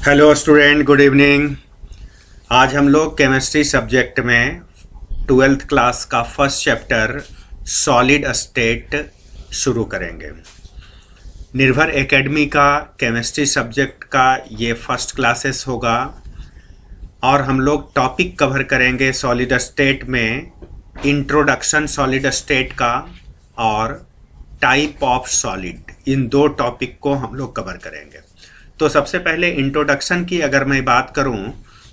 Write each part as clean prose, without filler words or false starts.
Hello student, good evening. आज हम लोग केमिस्ट्री सब्जेक्ट में 12th क्लास का फर्स्ट चैप्टर सॉलिड स्टेट शुरू करेंगे। निर्भर एकेडमी का केमिस्ट्री सब्जेक्ट का ये फर्स्ट क्लासेस होगा और हम लोग टॉपिक कवर करेंगे सॉलिड स्टेट में इंट्रोडक्शन सॉलिड स्टेट का और टाइप ऑफ सॉलिड। इन दो टॉपिक को हम लोग कवर करेंगे। तो सबसे पहले इंट्रोडक्शन की अगर मैं बात करूं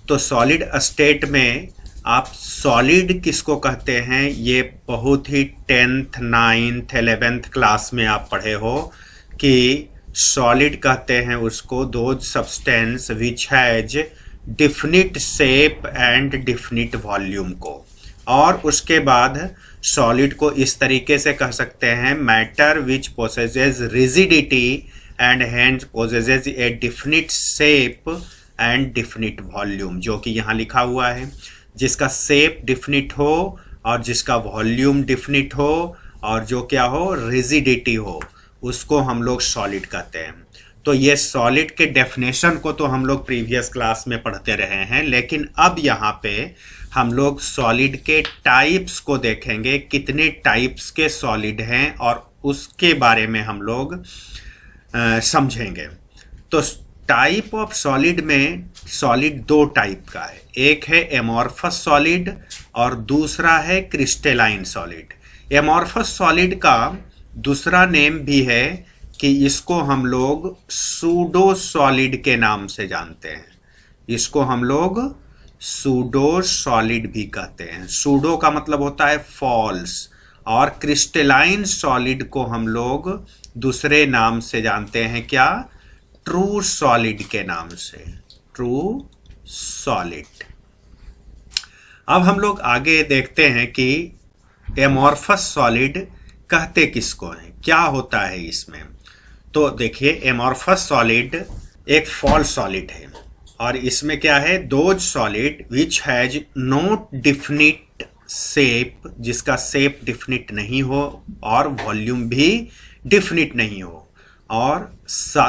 तो सॉलिड स्टेट में आप सॉलिड किसको कहते हैं ये बहुत ही 10th 9th 11th क्लास में आप पढ़े हो कि सॉलिड कहते हैं उसको those substance which has definite shape and definite volume को। और उसके बाद सॉलिड को इस तरीके से कह सकते हैं matter which possesses rigidity and hence possesses a definite shape and definite volume, जो कि यहाँ लिखा हुआ है। जिसका शेप डिफिनिट हो और जिसका वॉल्यूम डिफिनिट हो और जो क्या हो रिजिडिटी हो, उसको हम लोग सॉलिड कहते हैं। तो ये सॉलिड के डेफिनेशन को तो हम लोग प्रीवियस क्लास में पढ़ते रहे हैं, लेकिन अब यहाँ पे हम लोग सॉलिड के टाइप्स को देखेंगे, कितने टाइप्स के सॉलिड हैं और उसके बारे में हम लोग समझेंगे। तो टाइप ऑफ सॉलिड में सॉलिड दो टाइप का है, एक है एमॉर्फस सॉलिड और दूसरा है क्रिस्टलाइन सॉलिड। एमॉर्फस सॉलिड का दूसरा नेम भी है कि इसको हम लोग सूडो सॉलिड के नाम से जानते हैं। इसको हम लोग सूडो सॉलिड भी कहते हैं। सूडो का मतलब होता है फॉल्स और क्रिस्टलाइन सॉलिड को हम लोग दूसरे नाम से जानते हैं, क्या? ट्रू सॉलिड के नाम से, ट्रू सॉलिड। अब हम लोग आगे देखते हैं कि एमॉर्फस सॉलिड कहते किसको हैं, क्या होता है इसमें। तो देखिए, एमॉर्फस सॉलिड एक फॉल्स सॉलिड है और इसमें क्या है, those solid which has no definite shape, जिसका शेप डिफिनिट नहीं हो और वॉल्यूम भी डिफिनिट नहीं हो, और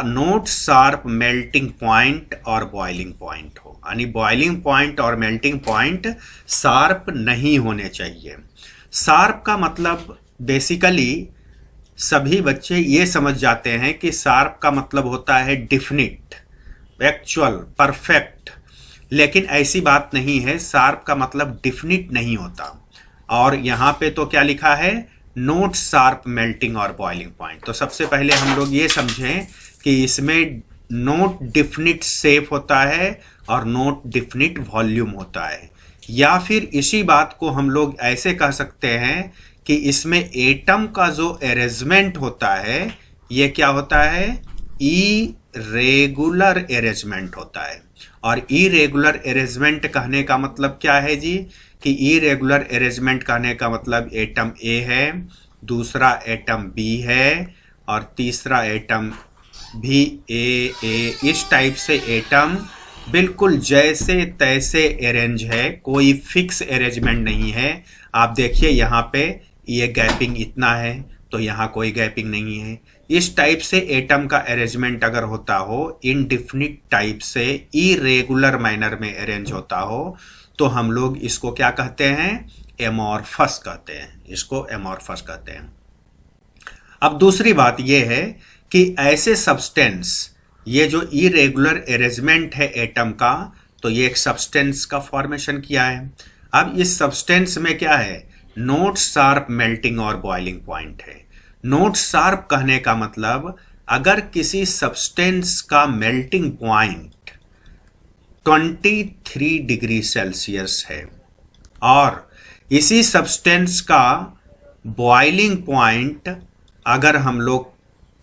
नोट शार्प मेल्टिंग पॉइंट और बॉइलिंग पॉइंट हो, यानी बॉइलिंग पॉइंट और मेल्टिंग पॉइंट शार्प नहीं होने चाहिए। शार्प का मतलब बेसिकली सभी बच्चे ये समझ जाते हैं कि शार्प का मतलब होता है डिफिनिट, एक्चुअल, परफेक्ट, लेकिन ऐसी बात नहीं है। शार्प का मतलब डिफिनिट नहीं होता। और यहाँ पे तो क्या लिखा है, नोट शार्प मेल्टिंग और बॉइलिंग पॉइंट। तो सबसे पहले हम लोग ये समझें कि इसमें नोट डिफिनिट शेप होता है और नोट डिफिनिट वॉल्यूम होता है, या फिर इसी बात को हम लोग ऐसे कह सकते हैं कि इसमें एटम का जो अरेंजमेंट होता है ये क्या होता है, इरेगुलर अरेंजमेंट होता है। और इरेगुलर अरेंजमेंट कहने का मतलब क्या है जी, कि इरेगुलर अरेंजमेंट कहने का मतलब एटम ए है, दूसरा एटम बी है और तीसरा एटम भी ए। इस टाइप से एटम बिल्कुल जैसे तैसे अरेंज है, कोई फिक्स अरेंजमेंट नहीं है। आप देखिए यहाँ पे ये गैपिंग इतना है तो यहाँ कोई गैपिंग नहीं है। इस टाइप से एटम का अरेंजमेंट अगर होता हो, इनडिफिनिट टाइप से इरेगुलर मैनर में अरेंज होता हो, तो हम लोग इसको क्या कहते हैं, एमॉर्फस कहते हैं। इसको एमॉर्फस कहते हैं। अब दूसरी बात यह है कि ऐसे सब्सटेंस, ये जो इरेगुलर अरेंजमेंट है एटम का, तो ये एक सब्सटेंस का फॉर्मेशन किया है। अब इस सब्सटेंस में क्या है, नोट शार्प मेल्टिंग और बॉइलिंग पॉइंट है। नोट शार्प कहने का मतलब अगर किसी सब्सटेंस का मेल्टिंग पॉइंट 23 डिग्री सेल्सियस है और इसी सब्सटेंस का बॉइलिंग पॉइंट अगर हम लोग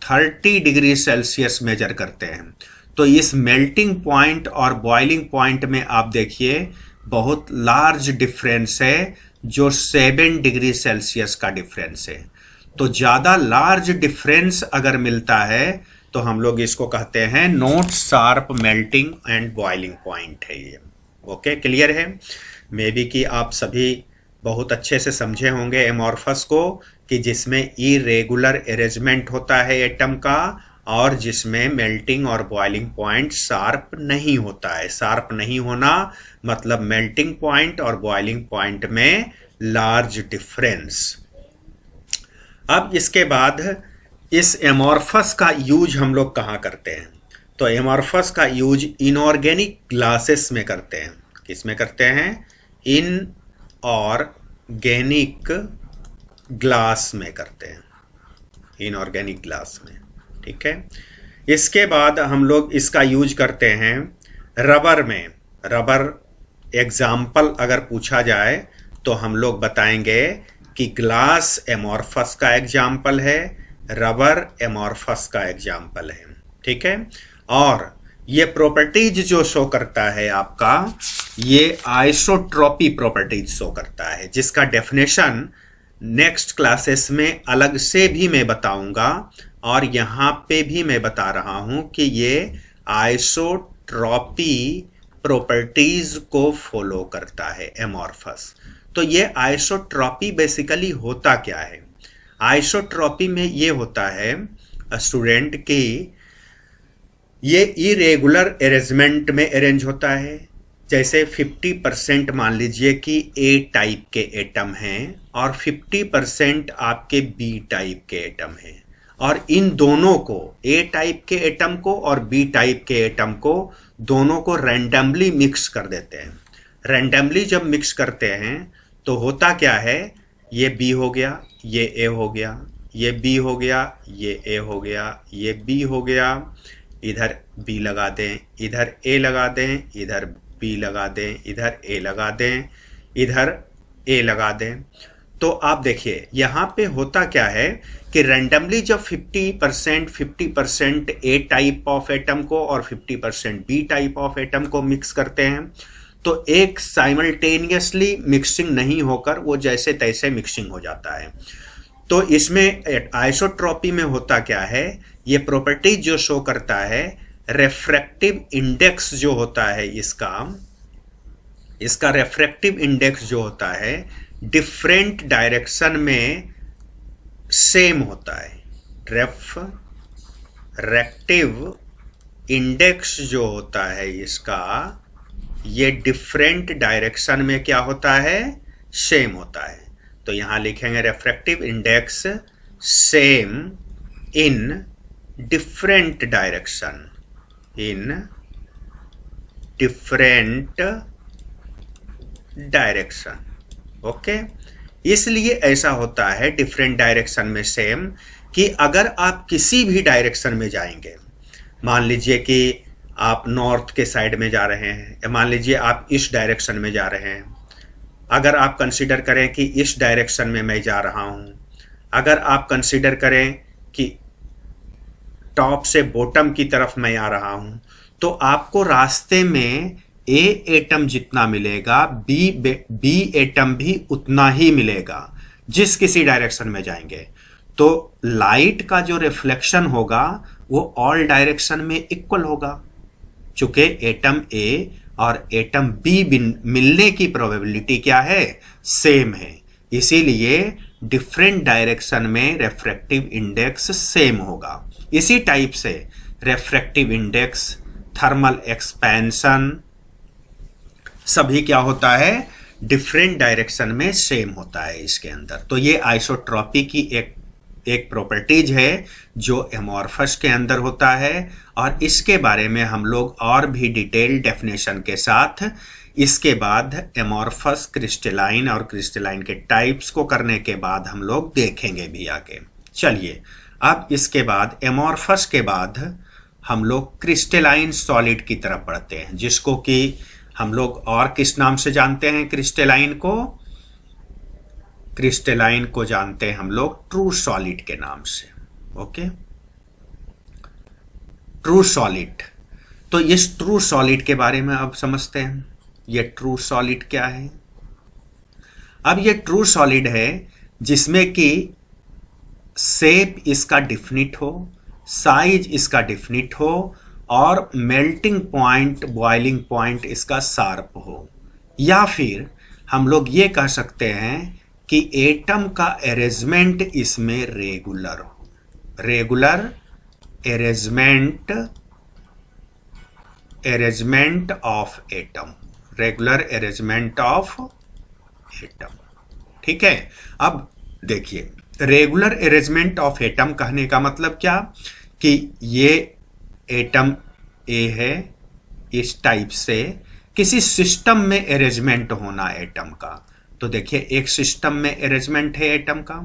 30 डिग्री सेल्सियस मेजर करते हैं, तो इस मेल्टिंग पॉइंट और बॉइलिंग पॉइंट में आप देखिए बहुत लार्ज डिफरेंस है, जो 7 डिग्री सेल्सियस का डिफरेंस है। तो ज़्यादा लार्ज डिफरेंस अगर मिलता है तो हम लोग इसको कहते हैं note sharp melting and boiling point है ये। ओके, क्लियर है? मे बी कि आप सभी बहुत अच्छे से समझे होंगे एमॉर्फस को, कि जिसमें इरेगुलर अरेंजमेंट होता है एटम का और जिसमें मेल्टिंग और बॉइलिंग पॉइंट शार्प नहीं होता है। शार्प नहीं होना मतलब मेल्टिंग पॉइंट और बॉइलिंग पॉइंट में लार्ज डिफरेंस। अब इसके बाद इस एमॉर्फस का यूज हम लोग कहाँ करते हैं? तो एमॉर्फस का यूज इनऑर्गेनिक ग्लासेस में करते हैं। किस में करते हैं? इनऑर्गेनिक ग्लास में करते हैं, इनऑर्गेनिक ग्लास में। ठीक है। इसके बाद हम लोग इसका यूज करते हैं रबर में। रबर एग्जाम्पल अगर पूछा जाए तो हम लोग बताएंगे कि ग्लास एमॉर्फस का एग्जाम्पल है, रबर एमॉर्फस का एग्जाम्पल है। ठीक है। और ये प्रॉपर्टीज जो शो करता है आपका, ये आइसोट्रॉपी प्रॉपर्टीज शो करता है, जिसका डेफिनेशन नेक्स्ट क्लासेस में अलग से भी मैं बताऊंगा, और यहाँ पे भी मैं बता रहा हूं कि ये आइसोट्रॉपी प्रॉपर्टीज को फॉलो करता है एमॉर्फस। तो ये आइसोट्रॉपी बेसिकली होता क्या है? आइसोट्रॉपी में ये होता है स्टूडेंट की ये इरेगुलर अरेंजमेंट में अरेंज होता है। जैसे 50% मान लीजिए कि ए टाइप के एटम हैं और 50% आपके बी टाइप के एटम हैं, और इन दोनों को, ए टाइप के एटम को और बी टाइप के एटम को, दोनों को रैंडमली मिक्स कर देते हैं। रैंडमली जब मिक्स करते हैं तो होता क्या है? ये बी हो गया, ये ए हो गया, ये बी हो गया, ये ए हो गया, ये बी हो गया, इधर बी लगा दें, इधर ए लगा दें, इधर बी लगा दें, इधर ए लगा दें, इधर ए लगा दें। तो आप देखिए यहाँ पे होता क्या है कि रैंडमली जब 50% ए टाइप ऑफ एटम को और 50% बी टाइप ऑफ एटम को मिक्स करते हैं, तो एक साइमल्टेनियसली मिक्सिंग नहीं होकर वो जैसे तैसे मिक्सिंग हो जाता है। तो इसमें आइसोट्रॉपी में होता क्या है? ये प्रॉपर्टी जो शो करता है, रेफ्रैक्टिव इंडेक्स जो होता है इसका रेफ्रैक्टिव इंडेक्स जो होता है डिफरेंट डायरेक्शन में सेम होता है। रेफ्रैक्टिव इंडेक्स जो होता है इसका, ये डिफरेंट डायरेक्शन में क्या होता है? सेम होता है। तो यहां लिखेंगे refractive index same in different direction, in different direction. Okay. इसलिए ऐसा होता है डिफरेंट डायरेक्शन में सेम, कि अगर आप किसी भी डायरेक्शन में जाएंगे, मान लीजिए कि आप नॉर्थ के साइड में जा रहे हैं, या मान लीजिए आप इस डायरेक्शन में जा रहे हैं, अगर आप कंसीडर करें कि इस डायरेक्शन में मैं जा रहा हूं, अगर आप कंसीडर करें कि टॉप से बॉटम की तरफ मैं आ रहा हूं, तो आपको रास्ते में ए एटम जितना मिलेगा, बी एटम भी उतना ही मिलेगा जिस किसी डायरेक्शन में जाएंगे। तो लाइट का जो रिफ्लेक्शन होगा वो ऑल डायरेक्शन में इक्वल होगा, चूंकि एटम ए और एटम बी मिलने की प्रोबेबिलिटी क्या है? सेम है। इसीलिए डिफरेंट डायरेक्शन में रेफ्रैक्टिव इंडेक्स सेम होगा। इसी टाइप से रेफ्रैक्टिव इंडेक्स, थर्मल एक्सपेंशन, सभी क्या होता है? डिफरेंट डायरेक्शन में सेम होता है इसके अंदर। तो ये आइसोट्रॉपी की एक प्रॉपर्टीज है जो एमॉर्फस के अंदर होता है, और इसके बारे में हम लोग और भी डिटेल डेफिनेशन के साथ इसके बाद एमॉर्फस, क्रिस्टलाइन और क्रिस्टलाइन के टाइप्स को करने के बाद हम लोग देखेंगे भी आगे। चलिए, अब इसके बाद एमॉर्फस के बाद हम लोग क्रिस्टलाइन सॉलिड की तरफ बढ़ते हैं, जिसको कि हम लोग और किस नाम से जानते हैं? क्रिस्टलाइन को जानते हैं हम लोग ट्रू सॉलिड के नाम से। Okay, true solid. तो इस ट्रू सॉलिड के बारे में अब समझते हैं, ये ट्रू सॉलिड क्या है। अब ये ट्रू सॉलिड है जिसमें कि शेप इसका डिफिनिट हो, साइज इसका डिफिनिट हो, और मेल्टिंग पॉइंट, बॉइलिंग पॉइंट इसका शार्प हो। या फिर हम लोग ये कह सकते हैं कि एटम का अरेंजमेंट इसमें रेगुलर हो। Regular arrangement of atom, regular arrangement of atom. ठीक है, अब देखिए रेगुलर अरेंजमेंट ऑफ एटम कहने का मतलब क्या कि ये एटम ए है, इस टाइप से किसी सिस्टम में अरेंजमेंट होना एटम का। तो देखिए एक सिस्टम में अरेंजमेंट है एटम का,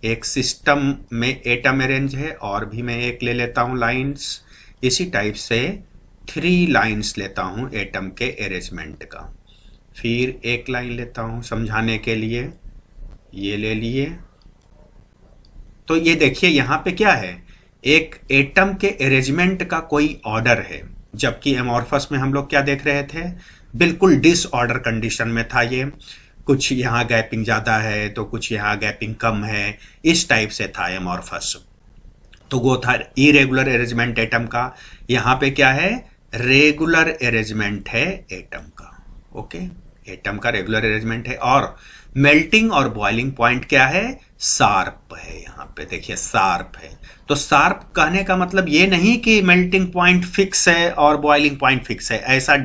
एक सिस्टम में एटम अरेंज है, और भी मैं एक ले लेता हूं लाइंस, इसी टाइप से 3 लाइंस लेता हूं एटम के अरेंजमेंट का। फिर एक लाइन लेता हूं समझाने के लिए, ये ले लिए। तो ये देखिए यहाँ पे क्या है, एक एटम के अरेंजमेंट का कोई ऑर्डर है, जबकि एमॉर्फस में हम लोग क्या देख रहे थे, बिल्कुल डिसऑर्डर कंडीशन में था ये, कुछ यहाँ गैपिंग ज़्यादा है तो कुछ यहाँ गैपिंग कम है, इस टाइप से था एमॉर्फस। तो वो था इरेगुलर अरेंजमेंट एटम का। यहाँ पे क्या है, रेगुलर अरेंजमेंट है एटम का। ओके, एटम का रेगुलर अरेंजमेंट है, और मेल्टिंग और बॉइलिंग पॉइंट क्या है, शार्प है। यहाँ पे देखिए शार्प है। तो शार्प कहने का मतलब ये नहीं कि मेल्टिंग पॉइंट फिक्स है और बॉइलिंग पॉइंट फिक्स है, ऐसा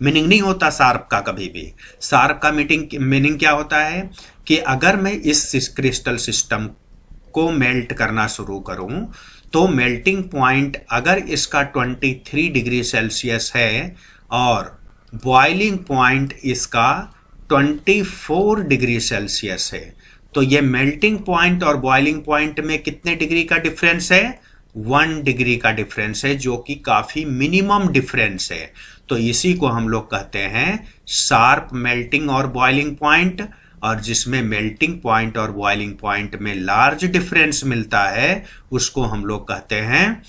मीनिंग नहीं होता शार्प का कभी भी। शार्प का मीनिंग क्या होता है कि अगर मैं इस क्रिस्टल सिस्टम को मेल्ट करना शुरू करूं तो मेल्टिंग पॉइंट अगर इसका 23 डिग्री सेल्सियस है और बॉइलिंग पॉइंट इसका 24 डिग्री सेल्सियस है, तो ये मेल्टिंग पॉइंट और बॉइलिंग पॉइंट में कितने डिग्री का डिफरेंस है, 1 डिग्री का डिफरेंस है, जो कि काफी मिनिमम डिफरेंस है। तो इसी को हम लोग कहते हैं शार्प मेल्टिंग और बॉइलिंग पॉइंट, और जिसमें मेल्टिंग पॉइंट और बॉइलिंग पॉइंट में लार्ज डिफरेंस मिलता है उसको हम लोग कहते हैं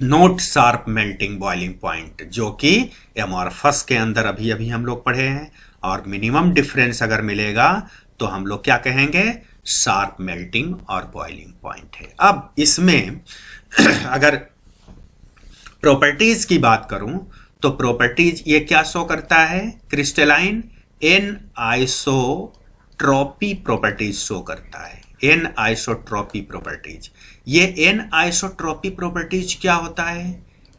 not sharp melting boiling point, जो कि एमॉर्फस के अंदर अभी अभी हम लोग पढ़े हैं। और मिनिमम डिफरेंस अगर मिलेगा तो हम लोग क्या कहेंगे, शार्प मेल्टिंग और बॉइलिंग पॉइंट है। अब इसमें अगर प्रॉपर्टीज की बात करूं तो प्रॉपर्टीज ये क्या शो करता है, crystalline anisotropy properties show करता है, एन आइसोट्रॉपी प्रॉपर्टीज। ये एन आइसोट्रॉपी प्रॉपर्टीज क्या होता है,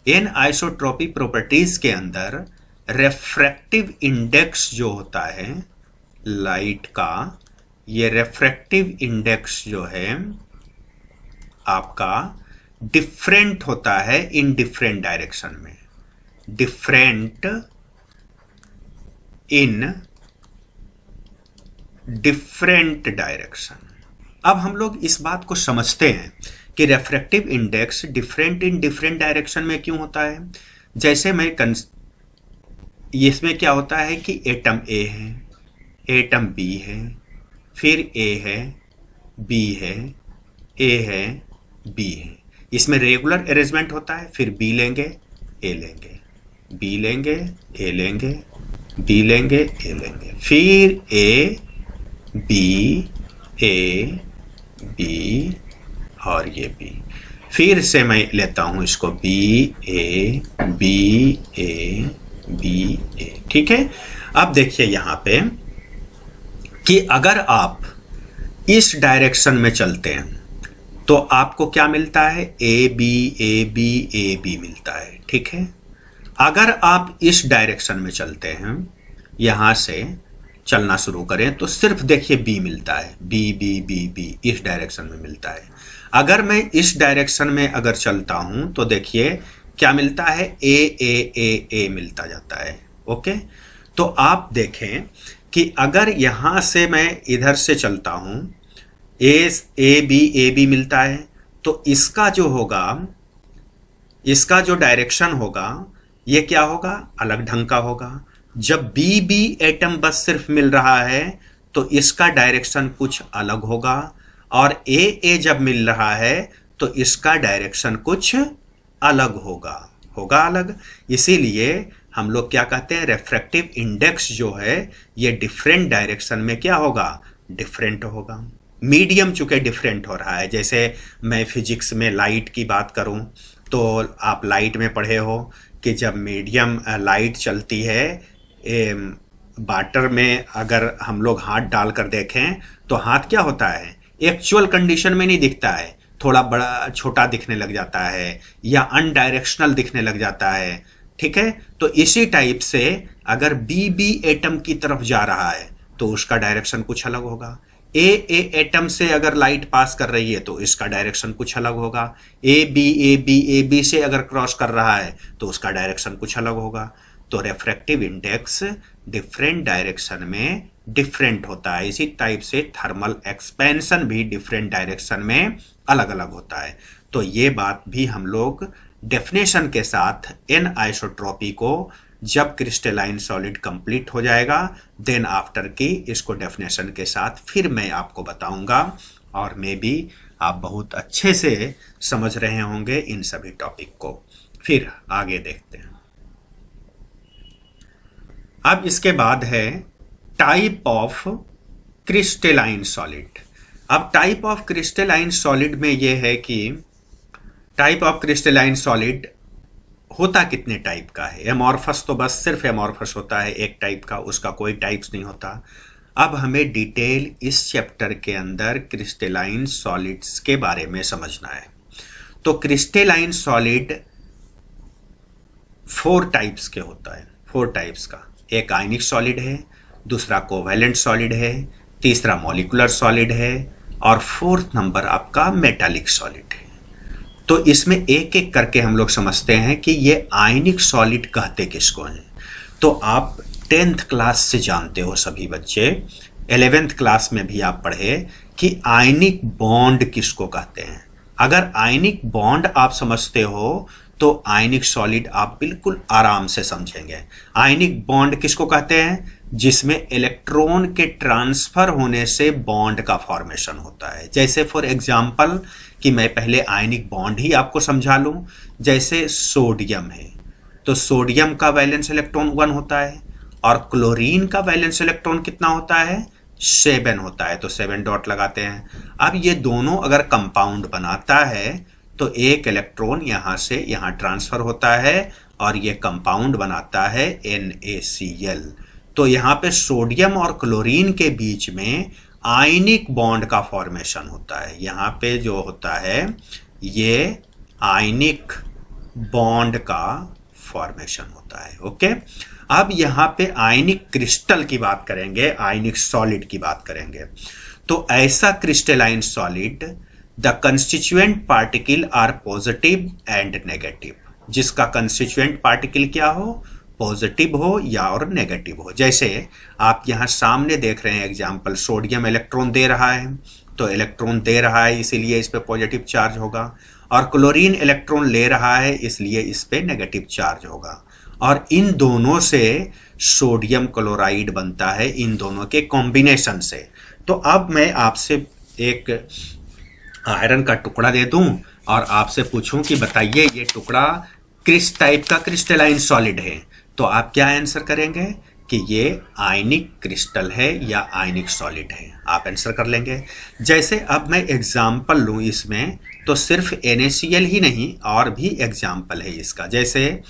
एन आइसोट्रॉपी प्रॉपर्टीज के अंदर रेफ्रैक्टिव इंडेक्स जो होता है लाइट का, ये रेफ्रैक्टिव इंडेक्स जो है आपका डिफरेंट होता है इन डिफरेंट डायरेक्शन में, डिफरेंट इन डिफरेंट डायरेक्शन। अब हम लोग इस बात को समझते हैं कि refractive index different in different direction में क्यों होता है। जैसे मैं इसमें क्या होता है कि एटम ए है, एटम बी है, फिर ए है, बी है, ए है, बी है। इसमें रेगुलर अरेंजमेंट होता है, फिर बी लेंगे, ए लेंगे, बी लेंगे, ए लेंगे, बी लेंगे, ए लेंगे, फिर ए, बी, ए, बी और ये बी। फिर से मैं लेता हूं इसको B, A, B, A, B, ए। ठीक है, अब देखिए यहां पे कि अगर आप इस डायरेक्शन में चलते हैं तो आपको क्या मिलता है, A B, A B, A B मिलता है। ठीक है, अगर आप इस डायरेक्शन में चलते हैं, यहां से चलना शुरू करें तो सिर्फ देखिए बी मिलता है, बी बी बी बी इस डायरेक्शन में मिलता है। अगर मैं इस डायरेक्शन में अगर चलता हूं तो देखिए क्या मिलता है, ए ए ए ए मिलता जाता है। ओके, तो आप देखें कि अगर यहां से मैं इधर से चलता हूं, ए बी मिलता है, तो इसका जो होगा, इसका जो डायरेक्शन होगा ये क्या होगा, अलग ढंग का होगा। जब बी बी एटम बस सिर्फ मिल रहा है तो इसका डायरेक्शन कुछ अलग होगा, और ए जब मिल रहा है तो इसका डायरेक्शन कुछ अलग होगा अलग। इसीलिए हम लोग क्या कहते हैं, रेफ्रैक्टिव इंडेक्स जो है ये डिफरेंट डायरेक्शन में क्या होगा, डिफरेंट होगा। मीडियम चूंकि डिफरेंट हो रहा है, जैसे मैं फिजिक्स में लाइट की बात करूं तो आप लाइट में पढ़े हो कि जब मीडियम लाइट चलती है, वाटर में अगर हम लोग हाथ डालकर देखें तो हाथ क्या होता है, एक्चुअल कंडीशन में नहीं दिखता है, थोड़ा बड़ा छोटा दिखने लग जाता है या अनडायरेक्शनल दिखने लग जाता है, ठीक है। तो इसी टाइप से अगर बी बी एटम की तरफ जा रहा है तो उसका डायरेक्शन कुछ अलग होगा। ए एटम से अगर लाइट पास कर रही है तो इसका डायरेक्शन कुछ अलग होगा। ए बी से अगर क्रॉस कर रहा है तो उसका डायरेक्शन कुछ अलग होगा। तो रेफ्रेक्टिव इंडेक्स डिफरेंट डायरेक्शन में डिफरेंट होता है। इसी टाइप से थर्मल एक्सपेंशन भी डिफरेंट डायरेक्शन में अलग अलग होता है। तो ये बात भी हम लोग डेफिनेशन के साथ एन आइसोट्रॉपी को जब क्रिस्टलाइन सॉलिड कंप्लीट हो जाएगा देन आफ्टर की इसको डेफिनेशन के साथ फिर मैं आपको बताऊंगा, और मे बी आप बहुत अच्छे से समझ रहे होंगे इन सभी टॉपिक को। फिर आगे देखते हैं। अब इसके बाद है टाइप ऑफ क्रिस्टलाइन सॉलिड। अब टाइप ऑफ क्रिस्टलाइन सॉलिड में यह है कि टाइप ऑफ क्रिस्टलाइन सॉलिड होता कितने टाइप का है। एमॉर्फस तो बस सिर्फ एमॉर्फस होता है एक टाइप का, उसका कोई टाइप्स नहीं होता। अब हमें डिटेल इस चैप्टर के अंदर क्रिस्टलाइन सॉलिड्स के बारे में समझना है। तो क्रिस्टलाइन सॉलिड 4 टाइप्स के होता है, 4 टाइप्स का। एक आयनिक सॉलिड है, दूसरा कोवैलेंट सॉलिड है, तीसरा मॉलिक्यूलर सॉलिड है, और 4th नंबर आपका मेटालिक सॉलिड है। तो इसमें एक एक करके हम लोग समझते हैं कि ये आयनिक सॉलिड कहते किसको हैं। तो आप 10th क्लास से जानते हो सभी बच्चे, 11th क्लास में भी आप पढ़े कि आयनिक बॉन्ड किसको कहते हैं। अगर आयनिक बॉन्ड आप समझते हो तो आयनिक सॉलिड आप बिल्कुल आराम से समझेंगे। आयनिक बॉन्ड किसको कहते हैं? जिसमें इलेक्ट्रॉन के ट्रांसफर होने से बॉन्ड का फॉर्मेशन होता है। जैसे फॉर एग्जांपल कि मैं पहले आयनिक बॉन्ड ही आपको समझा लूं, जैसे सोडियम है तो सोडियम का वैलेंस इलेक्ट्रॉन 1 होता है, और क्लोरीन का वैलेंस इलेक्ट्रॉन कितना होता है? 7 होता है। तो 7 डॉट लगाते हैं। अब ये दोनों अगर कंपाउंड बनाता है तो एक इलेक्ट्रॉन यहां से यहां ट्रांसफर होता है और ये कंपाउंड बनाता है NaCl। तो यहाँ पे सोडियम और क्लोरीन के बीच में आयनिक बॉन्ड का फॉर्मेशन होता है। यहाँ पे जो होता है ये आयनिक बॉन्ड का फॉर्मेशन होता है। ओके, अब यहाँ पे आयनिक क्रिस्टल की बात करेंगे, आयनिक सॉलिड की बात करेंगे। तो ऐसा crystalline solid the constituent particle are positive and negative, जिसका कंस्टिट्यूएंट पार्टिकल क्या हो? पॉजिटिव हो या और नेगेटिव हो। जैसे आप यहाँ सामने देख रहे हैं एग्जाम्पल, सोडियम इलेक्ट्रॉन दे रहा है तो इलेक्ट्रॉन दे रहा है इसीलिए इस पे पॉजिटिव चार्ज होगा, और क्लोरीन इलेक्ट्रॉन ले रहा है इसलिए इस पे नेगेटिव चार्ज होगा। और इन दोनों से सोडियम क्लोराइड बनता है, इन दोनों के कॉम्बिनेशन से। तो अब मैं आपसे एक आयरन का टुकड़ा दे दूं और आपसे पूछूं कि बताइए ये टुकड़ा किस टाइप का क्रिस्टलाइन सॉलिड है, तो आप क्या आंसर करेंगे कि ये आयनिक क्रिस्टल है या आयनिक सॉलिड है, आप आंसर कर लेंगे। जैसे अब मैं एग्जाम्पल लूँ इसमें, तो सिर्फ NaCl ही नहीं और भी एग्जाम्पल है इसका। जैसे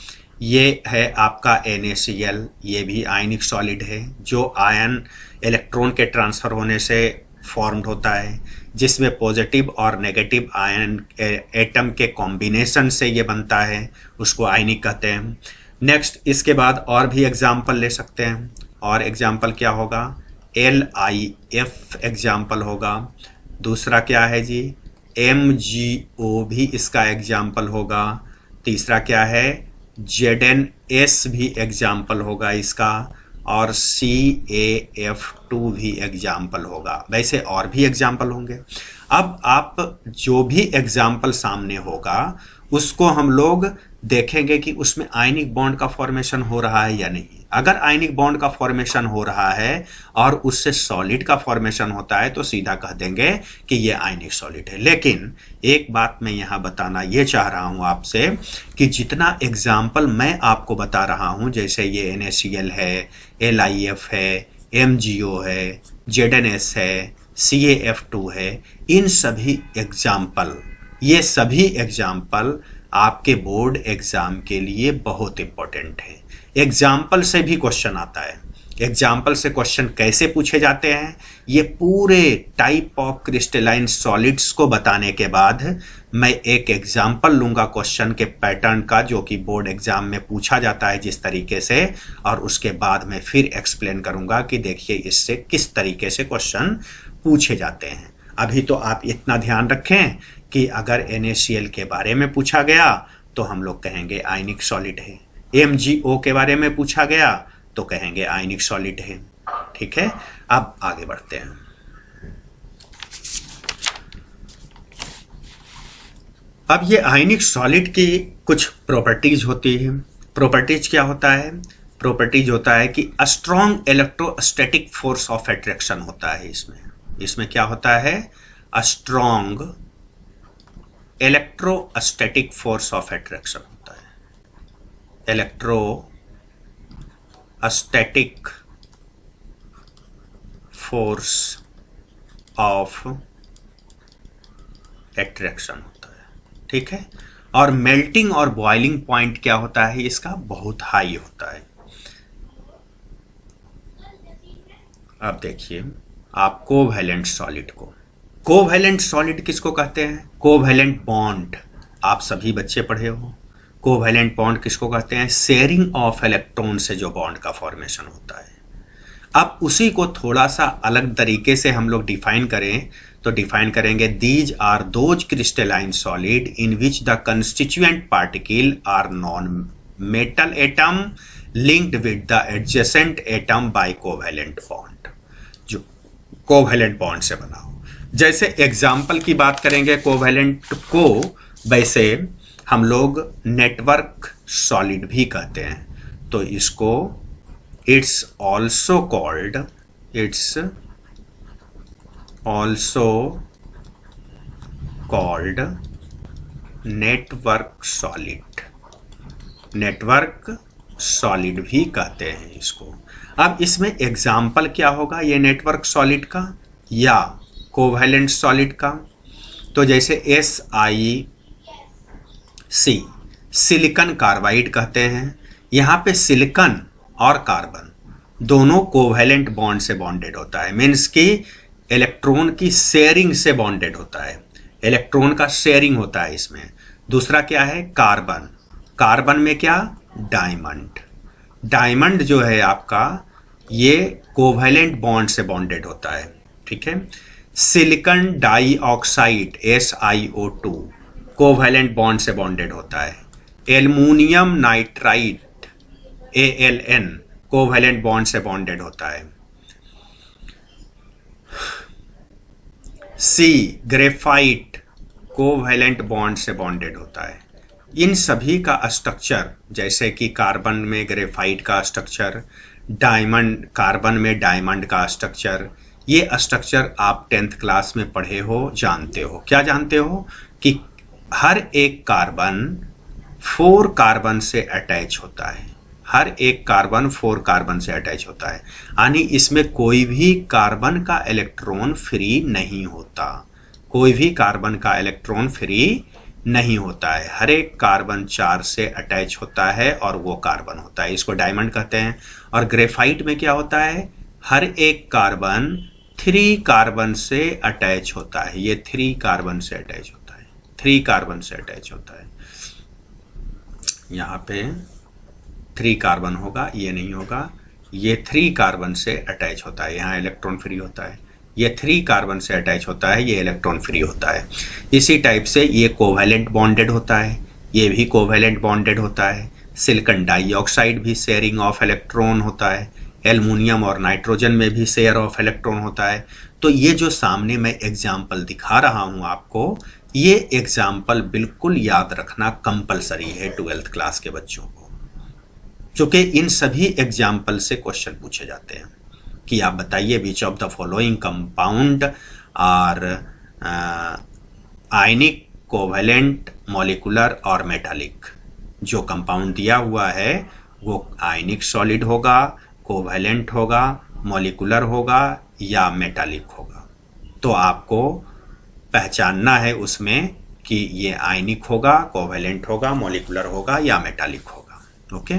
ये है आपका NaCl, ये भी आयनिक सॉलिड है जो आयन इलेक्ट्रॉन के ट्रांसफर होने से फॉर्म्ड होता है, जिसमें पॉजिटिव और नेगेटिव आयन एटम के कॉम्बिनेशन से ये बनता है, उसको आयनिक कहते हैं। नेक्स्ट इसके बाद और भी एग्जाम्पल ले सकते हैं, और एग्जाम्पल क्या होगा? LiF एग्जाम्पल होगा। दूसरा क्या है जी? MgO भी इसका एग्जाम्पल होगा। तीसरा क्या है? ZnS भी एग्जाम्पल होगा इसका, और CaF2 भी एग्जाम्पल होगा। वैसे और भी एग्जाम्पल होंगे। अब आप जो भी एग्जाम्पल सामने होगा उसको हम लोग देखेंगे कि उसमें आयनिक बॉन्ड का फॉर्मेशन हो रहा है या नहीं। अगर आयनिक बॉन्ड का फॉर्मेशन हो रहा है और उससे सॉलिड का फॉर्मेशन होता है तो सीधा कह देंगे कि ये आयनिक सॉलिड है। लेकिन एक बात मैं यहाँ बताना ये चाह रहा हूँ आपसे कि जितना एग्जाम्पल मैं आपको बता रहा हूँ, जैसे ये NaCl है, LiF है, MgO है, ZnS है, CaF2 है, इन सभी एग्जाम्पल, ये सभी एग्जाम्पल आपके बोर्ड एग्जाम के लिए बहुत इंपॉर्टेंट है। एग्जाम्पल से भी क्वेश्चन आता है। एग्जाम्पल से क्वेश्चन कैसे पूछे जाते हैं, ये पूरे टाइप ऑफ क्रिस्टलाइन सॉलिड्स को बताने के बाद मैं एक एग्जाम्पल लूंगा क्वेश्चन के पैटर्न का, जो कि बोर्ड एग्जाम में पूछा जाता है जिस तरीके से, और उसके बाद मैं फिर एक्सप्लेन करूंगा कि देखिए इससे किस तरीके से क्वेश्चन पूछे जाते हैं। अभी तो आप इतना ध्यान रखें कि अगर NaCl के बारे में पूछा गया तो हम लोग कहेंगे आयनिक सॉलिड है, MgO के बारे में पूछा गया तो कहेंगे आयनिक सॉलिड है। ठीक है, अब आगे बढ़ते हैं। अब ये आयनिक सॉलिड की कुछ प्रॉपर्टीज होती है। प्रॉपर्टीज क्या होता है? प्रॉपर्टीज होता है कि strong electrostatic force of attraction होता है इसमें क्या होता है? Strong electrostatic force of attraction होता है। इलेक्ट्रोस्टैटिक फोर्स ऑफ अट्रैक्शन होता है। ठीक है, और मेल्टिंग और बॉइलिंग पॉइंट क्या होता है इसका? बहुत हाई होता है। अब देखिए आप कोवैलेंट सॉलिड को, कोवैलेंट सॉलिड किसको कहते हैं? कोवैलेंट बॉन्ड, आप सभी बच्चे पढ़े हो। कोवैलेंट बॉन्ड किसको कहते हैं? शेयरिंग ऑफ इलेक्ट्रॉन से जो बॉन्ड का फॉर्मेशन होता है। अब उसी को थोड़ा सा अलग तरीके से हम लोग डिफाइन करें तो डिफाइन करेंगे, these are those crystalline solid in which the constituent particle are non metal atom linked with the adjacent atom by covalent bond, जो कोवैलेंट बॉन्ड से बना हो। जैसे एग्जाम्पल की बात करेंगे कोवैलेंट को, वैसे हम लोग नेटवर्क सॉलिड भी कहते हैं। तो इसको it's also called network solid भी कहते हैं इसको। अब इसमें एग्जाम्पल क्या होगा ये नेटवर्क सॉलिड का या कोवैलेंट सॉलिड का? तो जैसे SiC सिलिकॉन कार्बाइड कहते हैं। यहाँ पे सिलिकॉन और कार्बन दोनों कोवैलेंट बॉन्ड से बॉन्डेड होता है, मीन्स कि इलेक्ट्रॉन की शेयरिंग से बॉन्डेड होता है, इलेक्ट्रॉन का शेयरिंग होता है इसमें। दूसरा क्या है? कार्बन, कार्बन में क्या? डायमंड, डायमंड जो है आपका ये कोवैलेंट बॉन्ड से बॉन्डेड होता है। ठीक है, silicon dioxide SiO2 covalent bond से बॉन्डेड होता है। Aluminium nitride ALN covalent bond से बॉन्डेड होता है। C ग्रेफाइट कोवैलेंट बॉन्ड से बॉन्डेड होता है। इन सभी का स्ट्रक्चर, जैसे कि कार्बन में ग्रेफाइट का स्ट्रक्चर, डायमंड कार्बन में डायमंड का स्ट्रक्चर, ये स्ट्रक्चर आप 10th क्लास में पढ़े हो, जानते हो। क्या जानते हो? कि हर एक कार्बन 4 कार्बन से अटैच होता है, हर एक कार्बन 4 कार्बन से अटैच होता है, यानी इसमें कोई भी कार्बन का इलेक्ट्रॉन फ्री नहीं होता, कोई भी कार्बन का इलेक्ट्रॉन फ्री नहीं होता है। हर एक कार्बन 4 से अटैच होता है और वो कार्बन होता है, इसको डायमंड कहते हैं। और ग्रेफाइट में क्या होता है? हर एक कार्बन 3 कार्बन से अटैच होता है, ये 3 कार्बन से अटैच होता है, 3 कार्बन से अटैच होता है। यहाँ पे 3 कार्बन होगा, ये नहीं होगा, ये 3 कार्बन से अटैच होता है, यहाँ इलेक्ट्रॉन फ्री होता है। ये 3 कार्बन से अटैच होता है, ये इलेक्ट्रॉन फ्री होता है। इसी टाइप से ये कोवैलेंट बॉन्डेड होता है, ये भी कोवैलेंट बॉन्डेड होता है। सिलिकॉन डाइऑक्साइड भी शेयरिंग ऑफ इलेक्ट्रॉन होता है। एल्युमिनियम और नाइट्रोजन में भी शेयर ऑफ इलेक्ट्रॉन होता है। तो ये जो सामने मैं एग्जाम्पल दिखा रहा हूँ आपको, ये एग्जाम्पल बिल्कुल याद रखना कंपलसरी है 12th क्लास के बच्चों को, क्योंकि इन सभी एग्जाम्पल से क्वेश्चन पूछे जाते हैं कि आप बताइए which of the following compound are ionic, covalent, molecular और मेटालिक। जो कंपाउंड दिया हुआ है वो आयनिक सॉलिड होगा, कोवैलेंट होगा, मॉलिक्यूलर होगा या मेटालिक होगा। तो आपको पहचानना है उसमें कि ये आयनिक होगा, कोवैलेंट होगा, मॉलिक्यूलर होगा या मेटालिक होगा। ओके,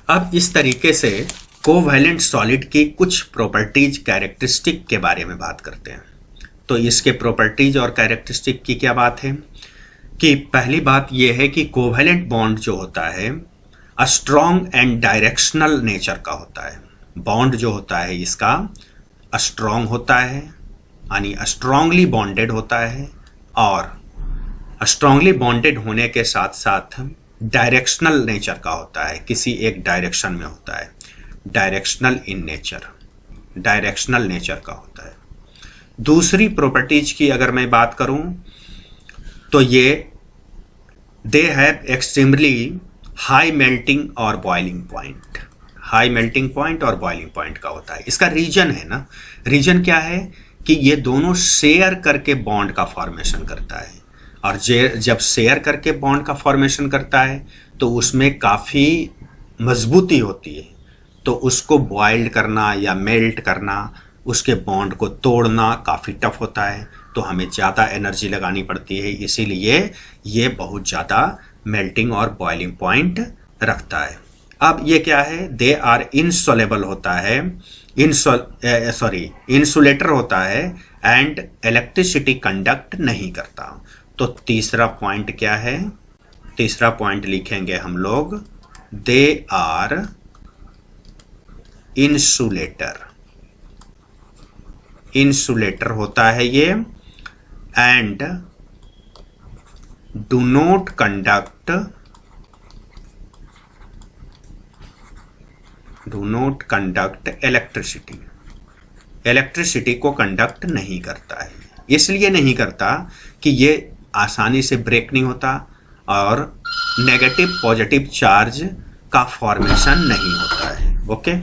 अब इस तरीके से कोवैलेंट सॉलिड की कुछ प्रॉपर्टीज कैरेक्टरिस्टिक के बारे में बात करते हैं। तो इसके प्रॉपर्टीज और कैरेक्टरिस्टिक की क्या बात है कि पहली बात यह है कि कोवैलेंट बॉन्ड जो होता है स्ट्रॉन्ग एंड डायरेक्शनल नेचर का होता है। बॉन्ड जो होता है इसका स्ट्रॉन्ग होता है, यानी स्ट्रांगली बॉन्डेड होता है, और स्ट्रांगली बॉन्डेड होने के साथ साथ डायरेक्शनल नेचर का होता है, किसी एक डायरेक्शन में होता है, directional in nature, directional nature का होता है। दूसरी प्रॉपर्टीज की अगर मैं बात करूं तो ये they have extremely high melting और boiling point, high melting point और बॉइलिंग पॉइंट का होता है। इसका रीजन है ना, रीजन क्या है कि ये दोनों शेयर करके बॉन्ड का फॉर्मेशन करता है, और जब शेयर करके बॉन्ड का फॉर्मेशन करता है तो उसमें काफ़ी मजबूती होती है, तो उसको बॉइल्ड करना या मेल्ट करना, उसके बॉन्ड को तोड़ना काफ़ी टफ होता है, तो हमें ज़्यादा एनर्जी लगानी पड़ती है, इसीलिए ये बहुत ज़्यादा मेल्टिंग और बॉइलिंग पॉइंट रखता है। अब ये क्या है, दे आर इनसोलेबल होता है, इंसुलेटर होता है एंड इलेक्ट्रिसिटी कंडक्ट नहीं करता। तो तीसरा पॉइंट क्या है, तीसरा पॉइंट लिखेंगे हम लोग, दे आर इंसुलेटर, इंसुलेटर होता है ये, and do not conduct, do not conduct electricity, electricity को कंडक्ट नहीं करता है। इसलिए नहीं करता कि ये आसानी से ब्रेक नहीं होता और नेगेटिव पॉजिटिव चार्ज का फॉर्मेशन नहीं होता है। ओके,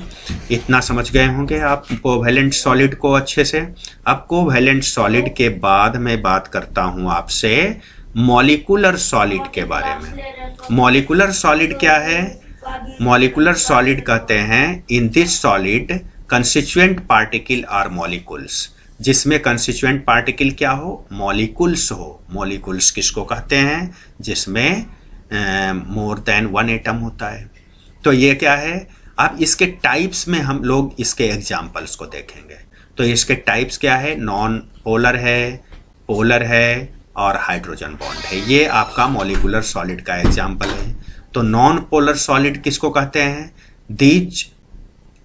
इतना समझ गए होंगे आप कोवैलेंट सॉलिड को अच्छे से। अब कोवैलेंट सॉलिड के बाद मैं बात करता हूं आपसे मॉलिक्यूलर सॉलिड के बारे में। मॉलिक्यूलर सॉलिड क्या है? मॉलिक्यूलर सॉलिड कहते हैं in this solid constituent particle are molecules, जिसमें कंस्टिट्यूएंट पार्टिकल क्या हो? मॉलिक्यूल्स हो। मॉलिक्यूल्स किसको कहते हैं? जिसमें मोर देन वन एटम होता है। तो ये क्या है? अब इसके टाइप्स में हम लोग इसके एग्जाम्पल्स को देखेंगे। तो इसके टाइप्स क्या है? नॉन पोलर है, पोलर है और हाइड्रोजन बॉन्ड है। ये आपका मॉलिक्यूलर सॉलिड का एग्जाम्पल है। तो नॉन पोलर सॉलिड किसको कहते हैं? These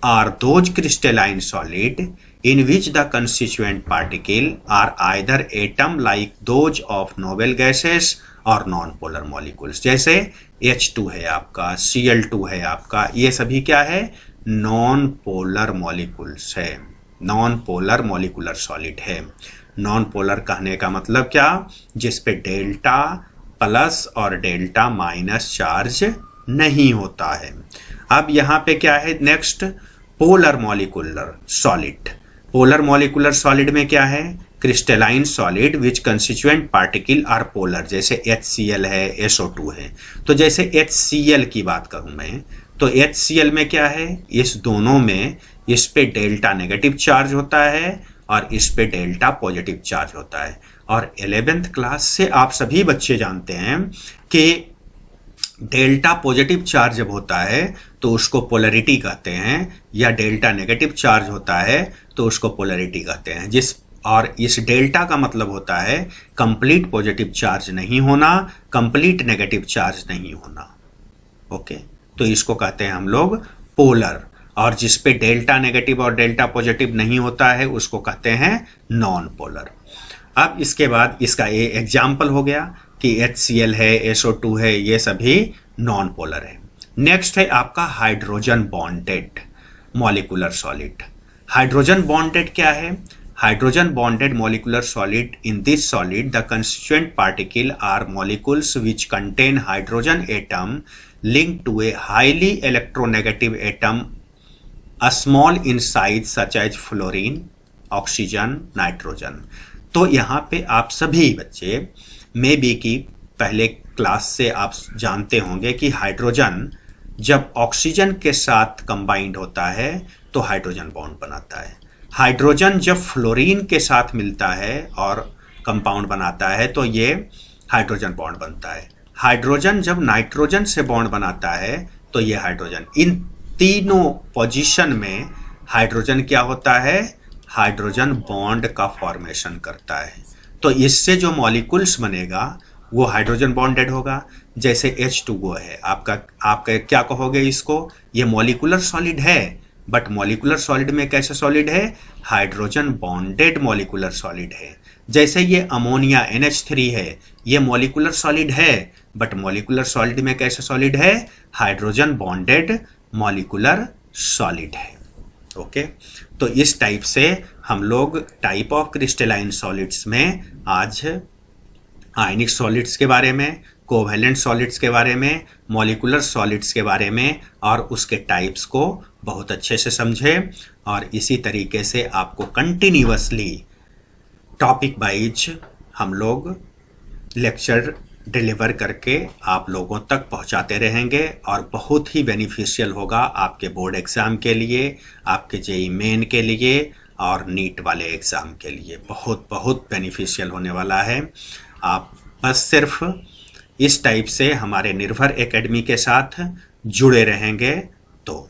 are those crystalline solid in which the constituent particle are either atom like those of noble gases और नॉन पोलर मॉलिक्यूल्स, जैसे H2 है आपका, Cl2 है आपका, ये सभी क्या है? नॉन पोलर मॉलिक्यूल्स है, नॉन पोलर मॉलिक्यूलर सॉलिड है। नॉन पोलर कहने का मतलब क्या? जिस पे डेल्टा प्लस और डेल्टा माइनस चार्ज नहीं होता है। अब यहाँ पे क्या है next? Polar molecular solid. Polar molecular solid में क्या है? Crystalline solid which constituent particle are polar, जैसे HCl है, SO2 है। तो जैसे HCl की बात करूं मैं, तो HCl में क्या है? इस दोनों में इस पे डेल्टा नेगेटिव चार्ज होता है और इस पे डेल्टा पॉजिटिव चार्ज होता है। और 11th क्लास से आप सभी बच्चे जानते हैं कि डेल्टा पॉजिटिव चार्ज जब होता है तो उसको पोलरिटी कहते हैं, या डेल्टा नेगेटिव चार्ज होता है तो उसको पोलरिटी कहते हैं। और इस डेल्टा का मतलब होता है कंप्लीट पॉजिटिव चार्ज नहीं होना, कंप्लीट नेगेटिव चार्ज नहीं होना। ओके, तो इसको कहते हैं हम लोग पोलर, और जिस पे डेल्टा नेगेटिव और डेल्टा पॉजिटिव नहीं होता है उसको कहते हैं नॉन पोलर। अब इसके बाद इसका ये एग्जाम्पल हो गया कि HCl है, SO2 है, ये सभी नॉन पोलर है। नेक्स्ट है आपका hydrogen bonded molecular solid. Hydrogen bonded क्या है? Hydrogen bonded molecular solid, in this solid the constituent particle are molecules which contain hydrogen atom linked to a highly electronegative atom, a small in size such as fluorine, oxygen, nitrogen. तो यहाँ पे आप सभी बच्चे may be की पहले class से आप जानते होंगे कि हाइड्रोजन जब ऑक्सीजन के साथ कंबाइंड होता है तो हाइड्रोजन बॉन्ड बनाता है। हाइड्रोजन जब फ्लोरीन के साथ मिलता है और कंपाउंड बनाता है तो ये हाइड्रोजन बॉन्ड बनता है। हाइड्रोजन जब नाइट्रोजन से बॉन्ड बनाता है तो ये हाइड्रोजन। इन तीनों पोजीशन में हाइड्रोजन क्या होता है, हाइड्रोजन बॉन्ड का फॉर्मेशन करता है। तो इससे जो मॉलिक्यूल्स बनेगा वो हाइड्रोजन बॉन्डेड होगा। जैसे H2O है, आपका क्या कहोगे इसको, ये मॉलिक्यूलर सॉलिड है, बट मॉलिक्यूलर सॉलिड में कैसे सॉलिड है, हाइड्रोजन बॉन्डेड मॉलिक्यूलर सॉलिड है। जैसे ये अमोनिया NH3 है, ये मॉलिक्यूलर सॉलिड है, बट मॉलिक्यूलर सॉलिड में कैसे सॉलिड है, हाइड्रोजन बॉन्डेड मॉलिक्यूलर सॉलिड है। ओके, तो इस टाइप से हम लोग टाइप ऑफ क्रिस्टलाइन सॉलिड्स में आज आयनिक सॉलिड्स के बारे में, कोवैलेंट सॉलिड्स के बारे में, मॉलिक्यूलर सॉलिड्स के बारे में और उसके टाइप्स को बहुत अच्छे से समझे। और इसी तरीके से आपको कंटिन्यूअसली टॉपिक वाइज हम लोग लेक्चर डिलीवर करके आप लोगों तक पहुंचाते रहेंगे और बहुत ही बेनिफिशियल होगा आपके बोर्ड एग्ज़ाम के लिए, आपके जेईई मेन के लिए और नीट वाले एग्ज़ाम के लिए बहुत बहुत बेनिफिशियल होने वाला है। आप बस सिर्फ इस टाइप से हमारे निर्भर एकेडमी के साथ जुड़े रहेंगे तो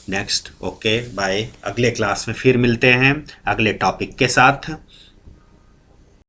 नेक्स्ट। ओके बाय, अगले क्लास में फिर मिलते हैं अगले टॉपिक के साथ।